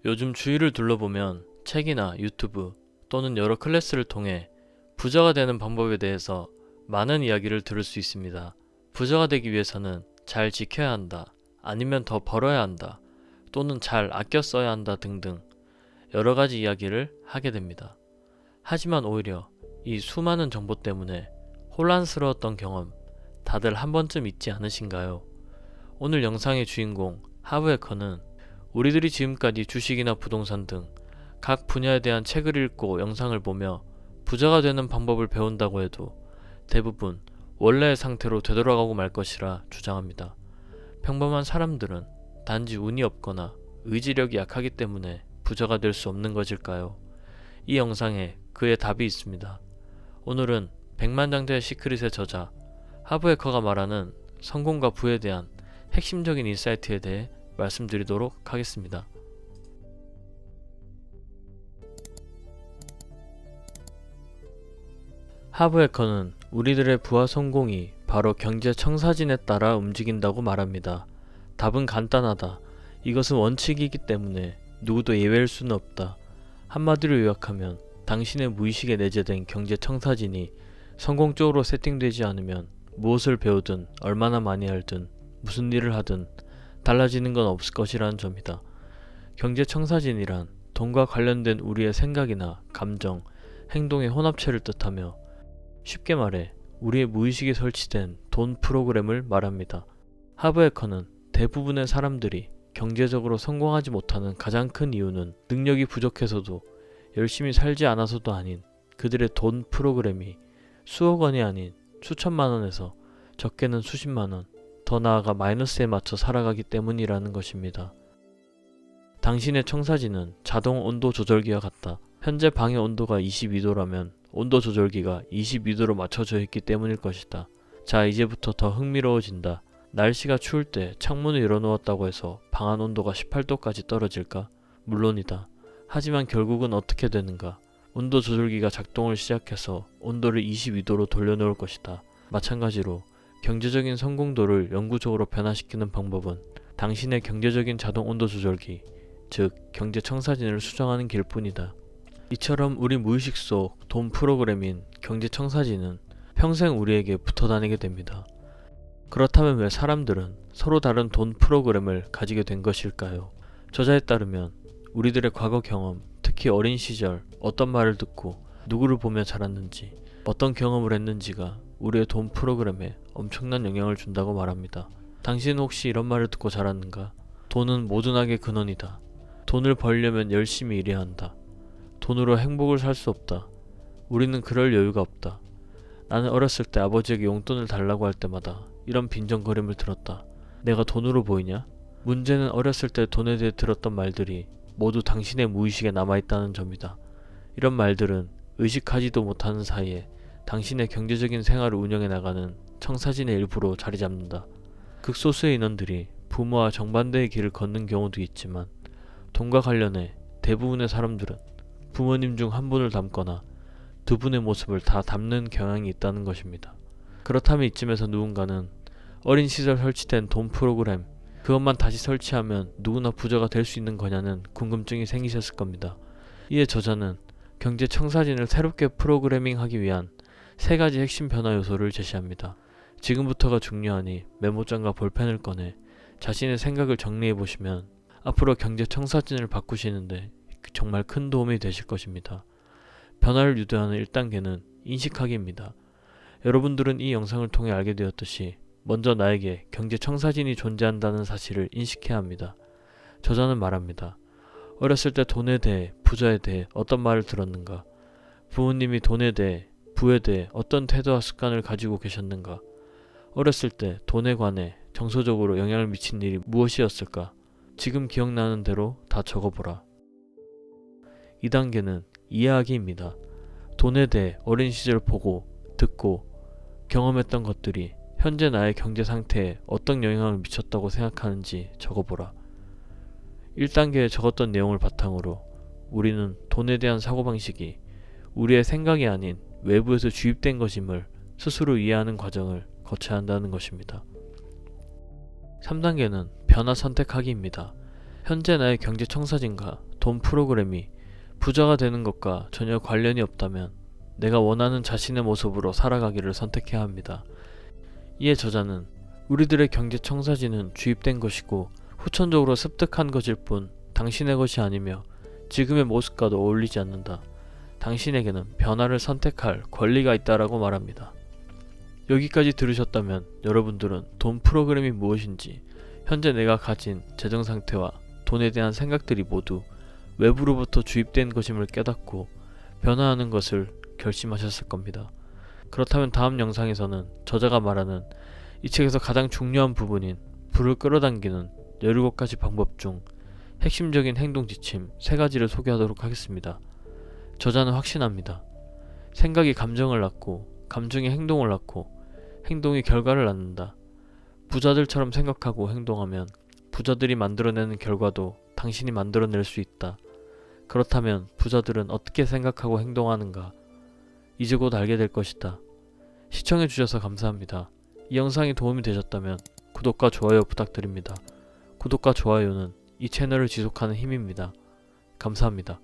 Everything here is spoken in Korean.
요즘 주위를 둘러보면 책이나 유튜브 또는 여러 클래스를 통해 부자가 되는 방법에 대해서 많은 이야기를 들을 수 있습니다. 부자가 되기 위해서는 잘 지켜야 한다, 아니면 더 벌어야 한다, 또는 잘 아껴 써야 한다 등등 여러 가지 이야기를 하게 됩니다. 하지만 오히려 이 수많은 정보 때문에 혼란스러웠던 경험 다들 한 번쯤 있지 않으신가요? 오늘 영상의 주인공 하브해커는 우리들이 지금까지 주식이나 부동산 등 각 분야에 대한 책을 읽고 영상을 보며 부자가 되는 방법을 배운다고 해도 대부분 원래의 상태로 되돌아가고 말 것이라 주장합니다. 평범한 사람들은 단지 운이 없거나 의지력이 약하기 때문에 부자가 될 수 없는 것일까요? 이 영상에 그의 답이 있습니다. 오늘은 백만장자의 시크릿의 저자 하브해커가 말하는 성공과 부에 대한 핵심적인 인사이트에 대해 말씀드리도록 하겠습니다. 하브해커는 우리들의 부와 성공이 바로 경제 청사진에 따라 움직인다고 말합니다. 답은 간단하다. 이것은 원칙이기 때문에 누구도 예외일 수는 없다. 한마디로 요약하면 당신의 무의식에 내재된 경제 청사진이 성공적으로 세팅되지 않으면 무엇을 배우든 얼마나 많이 알든 무슨 일을 하든 달라지는 건 없을 것이라는 점이다. 경제 청사진이란 돈과 관련된 우리의 생각이나 감정, 행동의 혼합체를 뜻하며 쉽게 말해 우리의 무의식에 설치된 돈 프로그램을 말합니다. 하브해커는 대부분의 사람들이 경제적으로 성공하지 못하는 가장 큰 이유는 능력이 부족해서도 열심히 살지 않아서도 아닌 그들의 돈 프로그램이 수억 원이 아닌 수천만 원에서 적게는 수십만 원, 더 나아가 마이너스에 맞춰 살아가기 때문이라는 것입니다. 당신의 청사진은 자동 온도 조절기와 같다. 현재 방의 온도가 22도라면 온도 조절기가 22도로 맞춰져 있기 때문일 것이다. 자, 이제부터 더 흥미로워진다. 날씨가 추울 때 창문을 열어놓았다고 해서 방 안 온도가 18도까지 떨어질까? 물론이다. 하지만 결국은 어떻게 되는가? 온도 조절기가 작동을 시작해서 온도를 22도로 돌려놓을 것이다. 마찬가지로 경제적인 성공도를 영구적으로 변화시키는 방법은 당신의 경제적인 자동 온도 조절기, 즉 경제 청사진을 수정하는 길뿐이다. 이처럼 우리 무의식 속 돈 프로그램인 경제 청사진은 평생 우리에게 붙어 다니게 됩니다. 그렇다면 왜 사람들은 서로 다른 돈 프로그램을 가지게 된 것일까요? 저자에 따르면 우리들의 과거 경험, 특히 어린 시절 어떤 말을 듣고 누구를 보며 자랐는지, 어떤 경험을 했는지가 우리의 돈 프로그램에 엄청난 영향을 준다고 말합니다. 당신은 혹시 이런 말을 듣고 자랐는가? 돈은 모든 악의 근원이다. 돈을 벌려면 열심히 일해야 한다. 돈으로 행복을 살 수 없다. 우리는 그럴 여유가 없다. 나는 어렸을 때 아버지에게 용돈을 달라고 할 때마다 이런 빈정거림을 들었다. 내가 돈으로 보이냐? 문제는 어렸을 때 돈에 대해 들었던 말들이 모두 당신의 무의식에 남아있다는 점이다. 이런 말들은 의식하지도 못하는 사이에 당신의 경제적인 생활을 운영해 나가는 청사진의 일부로 자리 잡는다. 극소수의 인원들이 부모와 정반대의 길을 걷는 경우도 있지만 돈과 관련해 대부분의 사람들은 부모님 중 한 분을 닮거나 두 분의 모습을 다 담는 경향이 있다는 것입니다. 그렇다면 이쯤에서 누군가는 어린 시절 설치된 돈 프로그램, 그것만 다시 설치하면 누구나 부자가 될 수 있는 거냐는 궁금증이 생기셨을 겁니다. 이에 저자는 경제 청사진을 새롭게 프로그래밍하기 위한 세 가지 핵심 변화 요소를 제시합니다. 지금부터가 중요하니 메모장과 볼펜을 꺼내 자신의 생각을 정리해 보시면 앞으로 경제 청사진을 바꾸시는데 정말 큰 도움이 되실 것입니다. 변화를 유도하는 1단계는 인식하기입니다. 여러분들은 이 영상을 통해 알게 되었듯이 먼저 나에게 경제 청사진이 존재한다는 사실을 인식해야 합니다. 저자는 말합니다. 어렸을 때 돈에 대해, 부자에 대해 어떤 말을 들었는가? 부모님이 돈에 대해, 부에 대해 어떤 태도와 습관을 가지고 계셨는가? 어렸을 때 돈에 관해 정서적으로 영향을 미친 일이 무엇이었을까? 지금 기억나는 대로 다 적어보라. 2단계는 이해하기입니다. 돈에 대해 어린 시절 보고, 듣고, 경험했던 것들이 현재 나의 경제 상태에 어떤 영향을 미쳤다고 생각하는지 적어보라. 1단계에 적었던 내용을 바탕으로 우리는 돈에 대한 사고방식이 우리의 생각이 아닌 외부에서 주입된 것임을 스스로 이해하는 과정을 거쳐야 한다는 것입니다. 3단계는 변화 선택하기입니다. 현재 나의 경제 청사진과 돈 프로그램이 부자가 되는 것과 전혀 관련이 없다면 내가 원하는 자신의 모습으로 살아가기를 선택해야 합니다. 이에 저자는 우리들의 경제 청사진은 주입된 것이고 후천적으로 습득한 것일 뿐 당신의 것이 아니며 지금의 모습과도 어울리지 않는다. 당신에게는 변화를 선택할 권리가 있다라고 말합니다. 여기까지 들으셨다면 여러분들은 돈 프로그램이 무엇인지, 현재 내가 가진 재정 상태와 돈에 대한 생각들이 모두 외부로부터 주입된 것임을 깨닫고 변화하는 것을 결심하셨을 겁니다. 그렇다면 다음 영상에서는 저자가 말하는 이 책에서 가장 중요한 부분인 부를 끌어당기는 17가지 방법 중 핵심적인 행동 지침 3가지를 소개하도록 하겠습니다. 저자는 확신합니다. 생각이 감정을 낳고 감정이 행동을 낳고 행동이 결과를 낳는다. 부자들처럼 생각하고 행동하면 부자들이 만들어내는 결과도 당신이 만들어낼 수 있다. 그렇다면 부자들은 어떻게 생각하고 행동하는가? 이제 곧 알게 될 것이다. 시청해주셔서 감사합니다. 이 영상이 도움이 되셨다면 구독과 좋아요 부탁드립니다. 구독과 좋아요는 이 채널을 지속하는 힘입니다. 감사합니다.